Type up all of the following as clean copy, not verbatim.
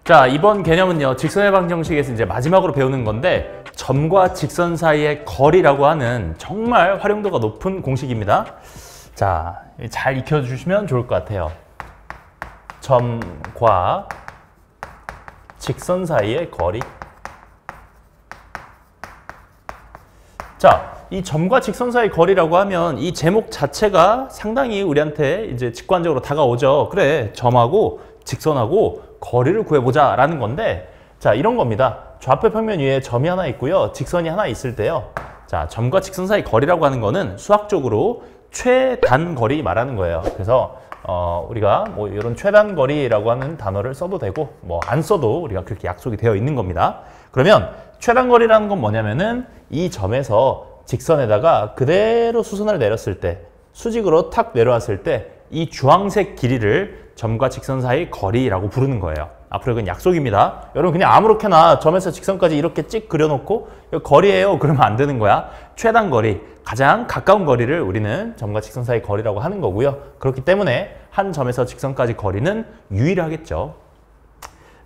자, 이번 개념은요, 직선의 방정식에서 이제 마지막으로 배우는 건데, 점과 직선 사이의 거리라고 하는 정말 활용도가 높은 공식입니다. 자, 잘 익혀주시면 좋을 것 같아요. 점과 직선 사이의 거리. 자, 이 점과 직선 사이의 거리라고 하면 이 제목 자체가 상당히 우리한테 이제 직관적으로 다가오죠. 그래, 점하고 직선하고 거리를 구해보자 라는 건데, 자, 이런 겁니다. 좌표 평면 위에 점이 하나 있고요, 직선이 하나 있을 때요. 자, 점과 직선 사이 거리라고 하는 거는 수학적으로 최단거리 말하는 거예요. 그래서 우리가 뭐 이런 최단거리라고 하는 단어를 써도 되고 뭐 안 써도 우리가 그렇게 약속이 되어 있는 겁니다. 그러면 최단거리라는 건 뭐냐면은 이 점에서 직선에다가 그대로 수선을 내렸을 때, 수직으로 탁 내려왔을 때 이 주황색 길이를 점과 직선 사이 거리라고 부르는 거예요. 앞으로 이건 약속입니다. 여러분 그냥 아무렇게나 점에서 직선까지 이렇게 찍 그려놓고 이거 거리예요 그러면 안 되는 거야. 최단거리, 가장 가까운 거리를 우리는 점과 직선 사이 거리라고 하는 거고요. 그렇기 때문에 한 점에서 직선까지 거리는 유일하겠죠.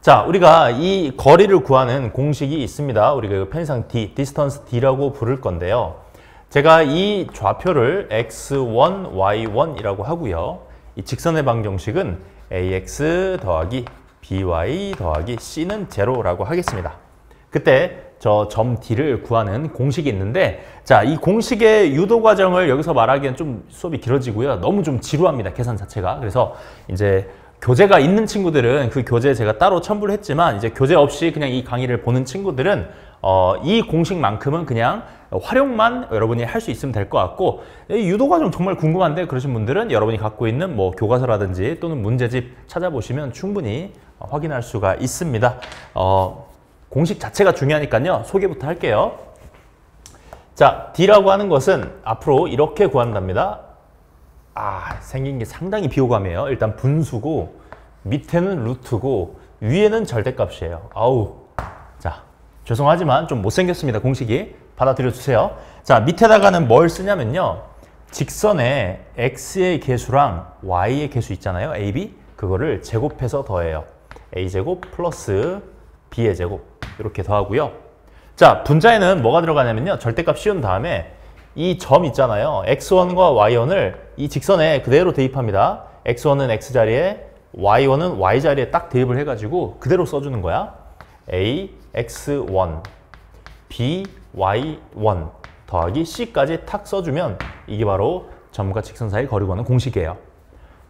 자, 우리가 이 거리를 구하는 공식이 있습니다. 우리가 편의상 D, distance D라고 부를 건데요. 제가 이 좌표를 x1, y1이라고 하고요. 이 직선의 방정식은 ax 더하기 by 더하기 c는 제로라고 하겠습니다. 그때 저 점 D를 구하는 공식이 있는데, 자, 이 공식의 유도 과정을 여기서 말하기엔 좀 수업이 길어지고요. 너무 좀 지루합니다, 계산 자체가. 그래서 이제 교재가 있는 친구들은 그 교재 제가 따로 첨부를 했지만, 이제 교재 없이 그냥 이 강의를 보는 친구들은 이 공식만큼은 그냥 활용만 여러분이 할 수 있으면 될 것 같고, 이 유도 과정 정말 궁금한데 그러신 분들은 여러분이 갖고 있는 뭐 교과서라든지 또는 문제집 찾아보시면 충분히 확인할 수가 있습니다. 공식 자체가 중요하니까요. 소개부터 할게요. 자, D라고 하는 것은 앞으로 이렇게 구한답니다. 생긴 게 상당히 비호감이에요. 일단 분수고, 밑에는 루트고, 위에는 절대값이에요. 자, 죄송하지만 좀 못생겼습니다, 공식이. 받아들여 주세요. 자, 밑에다가는 뭘 쓰냐면요, 직선에 x의 개수랑 y의 개수 있잖아요, ab. 그거를 제곱해서 더해요. a제곱 플러스 b의 제곱, 이렇게 더하고요. 자, 분자에는 뭐가 들어가냐면요, 절대값 씌운 다음에 이 점 있잖아요, x1과 y1을 이 직선에 그대로 대입합니다. x1은 x자리에, y1은 y자리에 딱 대입을 해가지고 그대로 써주는 거야. a, x1, b, y1 더하기 c까지 탁 써주면 이게 바로 점과 직선 사이 거리 구하는 공식이에요.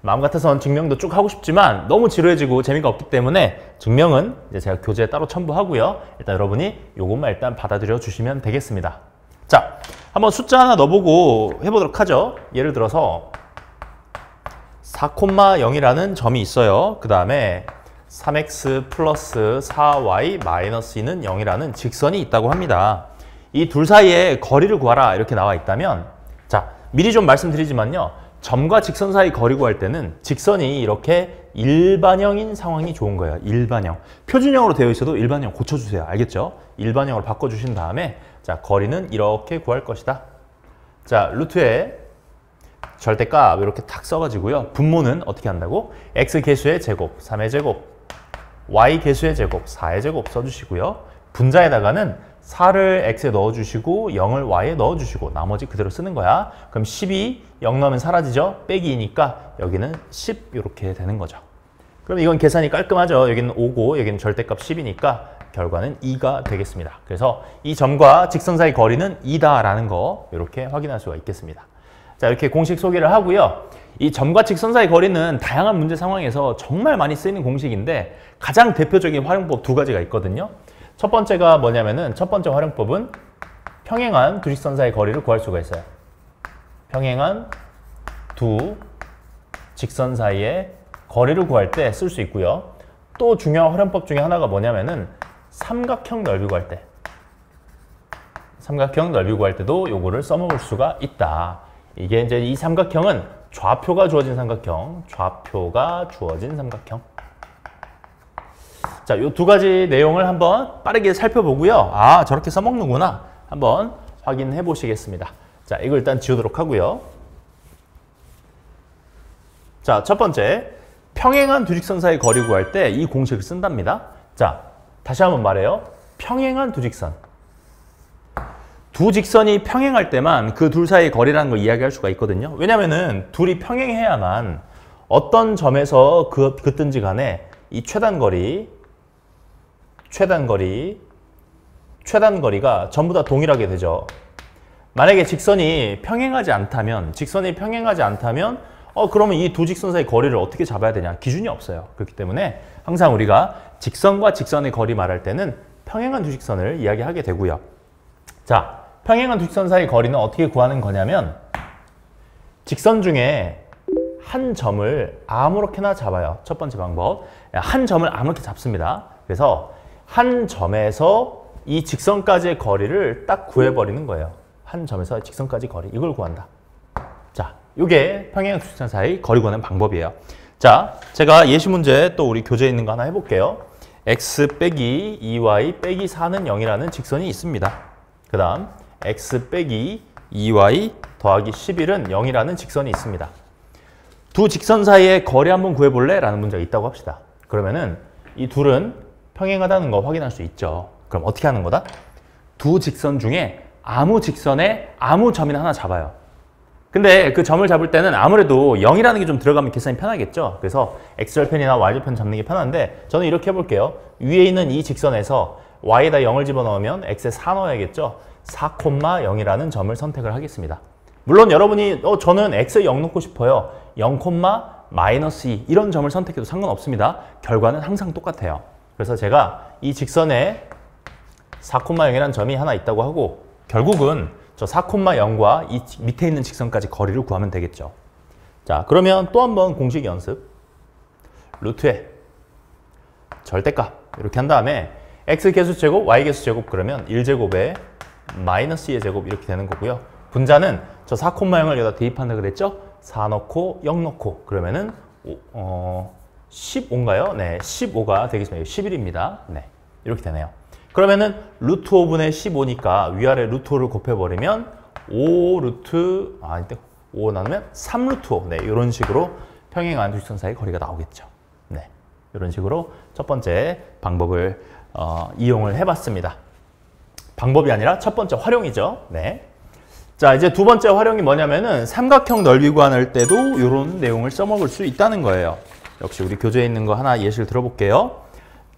마음 같아서는 증명도 쭉 하고 싶지만 너무 지루해지고 재미가 없기 때문에 증명은 이제 제가 교재에 따로 첨부하고요. 일단 여러분이 요것만 일단 받아들여 주시면 되겠습니다. 자, 한번 숫자 하나 넣어보고 해보도록 하죠. 예를 들어서 4,0이라는 점이 있어요. 그 다음에 3x 플러스 4y 마이너스 2는 0이라는 직선이 있다고 합니다. 이 둘 사이에 거리를 구하라 이렇게 나와 있다면, 자, 미리 좀 말씀드리지만요, 점과 직선 사이 거리 구할 때는 직선이 이렇게 일반형인 상황이 좋은 거예요. 일반형. 표준형으로 되어 있어도 일반형 고쳐주세요. 알겠죠? 일반형으로 바꿔주신 다음에, 자, 거리는 이렇게 구할 것이다. 자, 루트에 절대값 이렇게 탁 써가지고요. 분모는 어떻게 한다고? x 개수의 제곱, 3의 제곱, y 개수의 제곱, 4의 제곱 써주시고요. 분자에다가는 4를 x에 넣어주시고 0을 y에 넣어주시고 나머지 그대로 쓰는 거야. 그럼 12, 0 넣으면 사라지죠? 빼기 2니까 여기는 10 이렇게 되는 거죠. 그럼 이건 계산이 깔끔하죠? 여기는 5고 여기는 절대값 10이니까 결과는 2가 되겠습니다. 그래서 이 점과 직선 사이 거리는 2다라는 거 이렇게 확인할 수가 있겠습니다. 자, 이렇게 공식 소개를 하고요. 이 점과 직선 사이 거리는 다양한 문제 상황에서 정말 많이 쓰이는 공식인데 가장 대표적인 활용법 두 가지가 있거든요. 첫 번째가 뭐냐면은, 첫 번째 활용법은 평행한 두 직선 사이 거리를 구할 수가 있어요. 평행한 두 직선 사이의 거리를 구할 때 쓸 수 있고요. 또 중요한 활용법 중에 하나가 뭐냐면은 삼각형 넓이 구할 때, 삼각형 넓이 구할 때도 요거를 써먹을 수가 있다. 이게 이제 이 삼각형은 좌표가 주어진 삼각형, 좌표가 주어진 삼각형. 자, 요 두 가지 내용을 한번 빠르게 살펴보고요. 저렇게 써먹는구나. 한번 확인해 보시겠습니다. 자, 이걸 일단 지우도록 하고요. 자, 첫 번째, 평행한 두 직선 사이 거리 구할 때 이 공식을 쓴답니다. 자, 다시 한번 말해요. 평행한 두 직선. 두 직선이 평행할 때만 그 둘 사이의 거리라는 걸 이야기할 수가 있거든요. 왜냐면은 둘이 평행해야만 어떤 점에서 긋든지 간에 이 최단거리가 전부 다 동일하게 되죠. 만약에 직선이 평행하지 않다면 그러면 이 두 직선 사이 거리를 어떻게 잡아야 되냐? 기준이 없어요. 그렇기 때문에 항상 우리가 직선과 직선의 거리 말할 때는 평행한 두 직선을 이야기하게 되고요. 자, 평행한 두 직선 사이 거리는 어떻게 구하는 거냐면 직선 중에 한 점을 아무렇게나 잡아요. 첫 번째 방법. 한 점을 아무렇게 잡습니다. 그래서 한 점에서 이 직선까지의 거리를 딱 구해버리는 거예요. 한 점에서 직선까지 거리. 이걸 구한다. 자, 이게 평행한 두 직선 사이 거리 구하는 방법이에요. 자, 제가 예시 문제 또 우리 교재에 있는 거 하나 해볼게요. x 빼기 2y 빼기 4는 0이라는 직선이 있습니다. 그 다음 x 빼기 2y 더하기 11은 0이라는 직선이 있습니다. 두 직선 사이의 거리 한번 구해볼래? 라는 문제가 있다고 합시다. 그러면은 이 둘은 평행하다는 거 확인할 수 있죠. 그럼 어떻게 하는 거다? 두 직선 중에 아무 직선에 아무 점이나 하나 잡아요. 근데 그 점을 잡을 때는 아무래도 0이라는 게 좀 들어가면 계산이 편하겠죠. 그래서 x절편이나 y절편 잡는 게 편한데 저는 이렇게 해볼게요. 위에 있는 이 직선에서 y에다 0을 집어넣으면 x에 4 넣어야겠죠. 4,0이라는 점을 선택을 하겠습니다. 물론 여러분이 저는 x에 0 넣고 싶어요. 0,-2 이런 점을 선택해도 상관없습니다. 결과는 항상 똑같아요. 그래서 제가 이 직선에 4,0이라는 점이 하나 있다고 하고 결국은 저 4,0과 이 밑에 있는 직선까지 거리를 구하면 되겠죠. 자, 그러면 또 한 번 공식 연습. 루트에 절대값 이렇게 한 다음에 x 개수제곱, y 개수제곱 그러면 1제곱에 마이너스 2의 제곱 이렇게 되는 거고요. 분자는 저 4,0을 여기다 대입한다 그랬죠? 4 넣고 0 넣고 그러면은 15인가요? 네, 15가 되겠습니다. 11입니다. 네, 이렇게 되네요. 그러면은 루트 5분의 15니까 위아래 루트 5를 곱해버리면 5 나누면 3 루트 5. 네, 이런 식으로 평행한 두 직선 사이 거리가 나오겠죠. 네, 이런 식으로 첫 번째 방법을 이용을 해봤습니다. 방법이 아니라 첫 번째 활용이죠. 네. 자, 이제 두 번째 활용이 뭐냐면은 삼각형 넓이 구할 때도 이런 내용을 써먹을 수 있다는 거예요. 역시 우리 교재에 있는 거 하나 예시를 들어볼게요.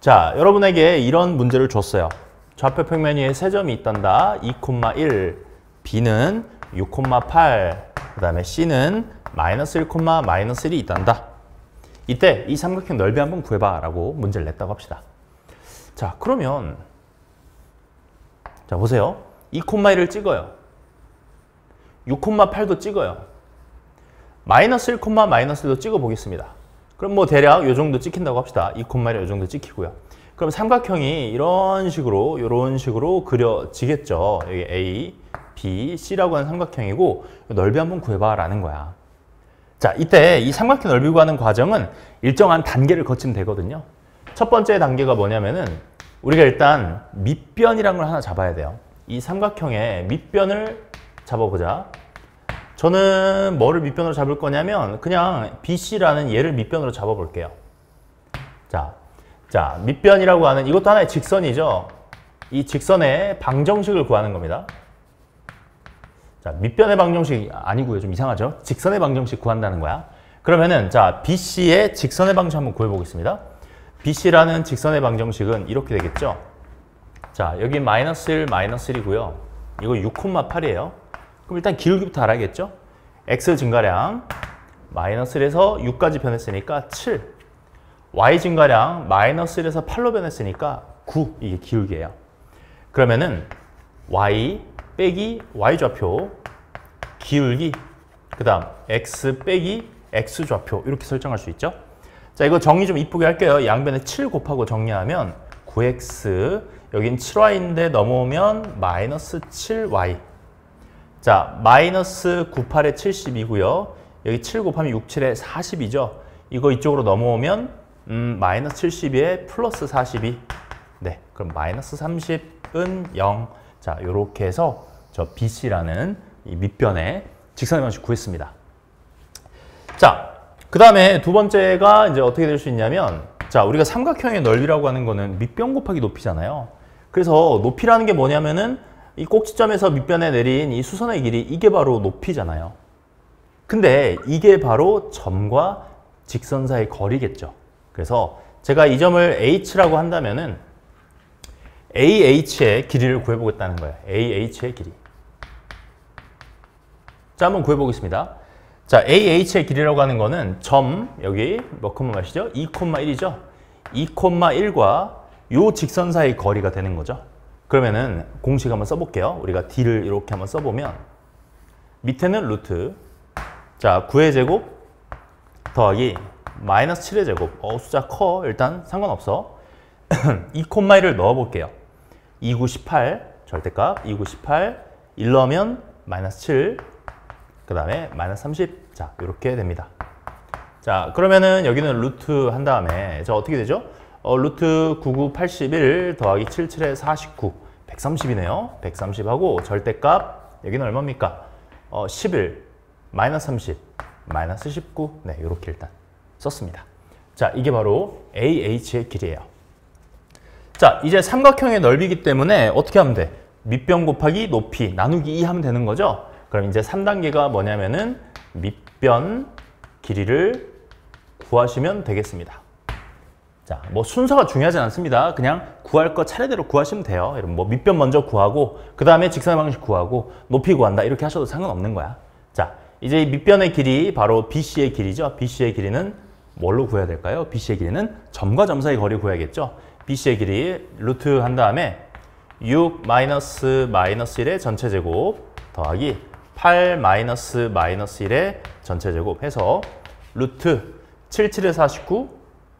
자, 여러분에게 이런 문제를 줬어요. 좌표 평면 위에 세 점이 있단다. 2,1, B는 6,8, 그 다음에 C는 마이너스 1, 마이너스 1이 있단다. 이때 이 삼각형 넓이 한번 구해봐 라고 문제를 냈다고 합시다. 자, 그러면 자, 보세요. 2,1을 찍어요. 6,8도 찍어요. 마이너스 1, 마이너스 1도 찍어 보겠습니다. 그럼 뭐 대략 이 정도 찍힌다고 합시다. 2,1이 이 정도 찍히고요. 그럼 삼각형이 이런 식으로 그려지겠죠. 여기 A, B, C라고 하는 삼각형이고 넓이 한번 구해봐 라는 거야. 자, 이때 이 삼각형 넓이 구하는 과정은 일정한 단계를 거치면 되거든요. 첫 번째 단계가 뭐냐면은 우리가 일단 밑변이라는 걸 하나 잡아야 돼요. 이 삼각형의 밑변을 잡아보자. 저는 뭐를 밑변으로 잡을 거냐면 그냥 BC라는 얘를 밑변으로 잡아볼게요. 자, 밑변이라고 하는 이것도 하나의 직선이죠. 이 직선의 방정식을 구하는 겁니다. 자, 밑변의 방정식 아니고요. 좀 이상하죠? 직선의 방정식 구한다는 거야. 그러면은 자, BC의 직선의 방정식 한번 구해보겠습니다. BC라는 직선의 방정식은 이렇게 되겠죠. 자, 여기 마이너스 1, 마이너스 1이고요. 이거 6,8이에요. 그럼 일단 기울기부터 알아야겠죠? x 증가량 마이너스 1에서 6까지 변했으니까 7. y 증가량 마이너스 1에서 8로 변했으니까 9. 이게 기울기예요. 그러면은 y 빼기 y좌표 기울기 그 다음 x 빼기 x좌표 이렇게 설정할 수 있죠. 자, 이거 정리 좀 이쁘게 할게요. 양변에 7 곱하고 정리하면 9x 여긴 7y인데 넘어오면 마이너스 7y. 자, 마이너스 98에 70이고요. 여기 7 곱하면 6, 7에 40이죠. 이거 이쪽으로 넘어오면 마이너스 72에 플러스 42. 네, 그럼 마이너스 30은 0. 자, 요렇게 해서 저 BC라는 이 밑변의 직선의 방식 구했습니다. 자, 그 다음에 두 번째가 이제 어떻게 될 수 있냐면 자, 우리가 삼각형의 넓이라고 하는 거는 밑변 곱하기 높이잖아요. 그래서 높이라는 게 뭐냐면은 이 꼭지점에서 밑변에 내린 이 수선의 길이, 이게 바로 높이잖아요. 근데 이게 바로 점과 직선 사이의 거리겠죠. 그래서 제가 이 점을 H라고 한다면은 AH의 길이를 구해보겠다는 거예요. AH의 길이. 자, 한번 구해보겠습니다. 자, AH의 길이라고 하는 거는 점, 여기 몇 콤마 몇이죠? 2,1이죠? 2,1과 요 직선 사이의 거리가 되는 거죠. 그러면은 공식 한번 써볼게요. 우리가 D를 이렇게 한번 써보면 밑에는 루트, 자, 9의 제곱 더하기 마이너스 7의 제곱. 숫자 커. 일단 상관없어. 2,1을 넣어볼게요. 2, 9, 18 절대값 2, 9, 18 1 넣으면 마이너스 7, 그 다음에 마이너스 30. 자, 이렇게 됩니다. 자, 그러면은 여기는 루트 한 다음에 자, 어떻게 되죠? 루트 9, 9, 81 더하기 7, 7에 49 130이네요. 130하고 절대값 여기는 얼마입니까? 11 마이너스 30 마이너스 19. 네, 이렇게 일단 썼습니다. 자, 이게 바로 AH의 길이에요. 자, 이제 삼각형의 넓이기 때문에 어떻게 하면 돼? 밑변 곱하기 높이 나누기 2 하면 되는 거죠? 그럼 이제 3단계가 뭐냐면은 밑변 길이를 구하시면 되겠습니다. 자, 뭐 순서가 중요하지 않습니다. 그냥 구할 거 차례대로 구하시면 돼요. 여러분 뭐 밑변 먼저 구하고 그 다음에 직선의 방식 구하고 높이 구한다 이렇게 하셔도 상관없는 거야. 자, 이제 이 밑변의 길이 바로 BC의 길이죠. BC의 길이는 뭘로 구해야 될까요? BC의 길이는 점과 점 사이 거리 구해야겠죠. BC의 길이 루트 한 다음에 6 마이너스 1의 전체 제곱 더하기 8 마이너스 1의 전체 제곱 해서 루트 7, 7에 49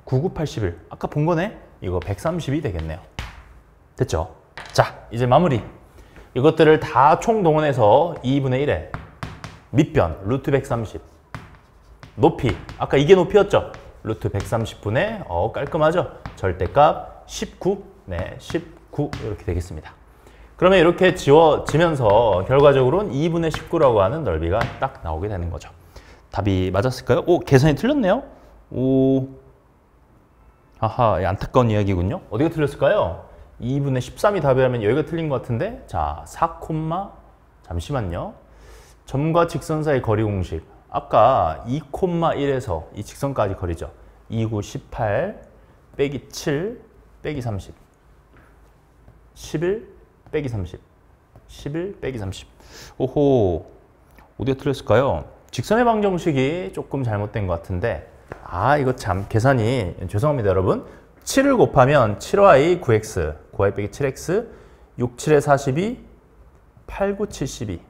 9, 9, 81 아까 본 거네? 이거 130이 되겠네요. 됐죠? 자, 이제 마무리. 이것들을 다 총동원해서 2분의 1에 밑변 루트 130 높이 아까 이게 높이였죠? 루트 130분의 깔끔하죠? 절대값 19 네, 19 이렇게 되겠습니다. 그러면 이렇게 지워지면서 결과적으로는 2분의 19라고 하는 넓이가 딱 나오게 되는 거죠. 답이 맞았을까요? 오, 계산이 틀렸네요. 오, 아하, 안타까운 이야기군요. 어디가 틀렸을까요? 2분의 13이 답이라면 여기가 틀린 것 같은데 자, 4, 잠시만요. 점과 직선 사이 거리 공식 아까 2,1에서 이 직선까지 거리죠. 2, 9, 18 빼기 7 빼기 30 11 빼기 30 11 빼기 30 오호, 어디가 틀렸을까요? 직선의 방정식이 조금 잘못된 것 같은데 이거 참 계산이 죄송합니다 여러분. 7을 곱하면 7y 9x 9y 빼기 7x 6, 7에 42 8, 9, 72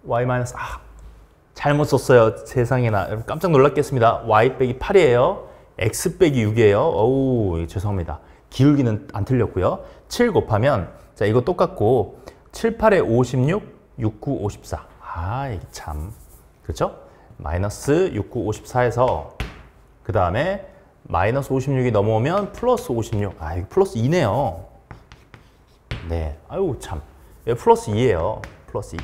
y 마이너스 잘못 썼어요. 세상에나 여러분 깜짝 놀랐겠습니다. y 빼기 8이에요. x 빼기 6이에요. 어우, 죄송합니다. 기울기는 안 틀렸고요. 7 곱하면 자, 이거 똑같고 7, 8에 56 6, 9, 54 이게 참 그렇죠? 마이너스 6, 9, 54에서 그 다음에 마이너스 56이 넘어오면 플러스 56 이거 플러스 2네요. 네, 아유 참 플러스 2예요. 플러스 2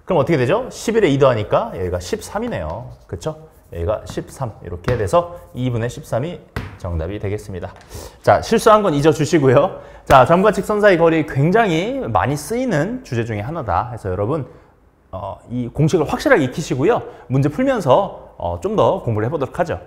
그럼 어떻게 되죠? 11에 2 더하니까 여기가 13이네요. 그렇죠? 여기가 13 이렇게 돼서 2분의 13이 정답이 되겠습니다. 자, 실수한 건 잊어주시고요. 자, 점과 직선 사이 거리 굉장히 많이 쓰이는 주제 중에 하나다 해서 여러분 이 공식을 확실하게 익히시고요. 문제 풀면서 좀 더 공부를 해보도록 하죠.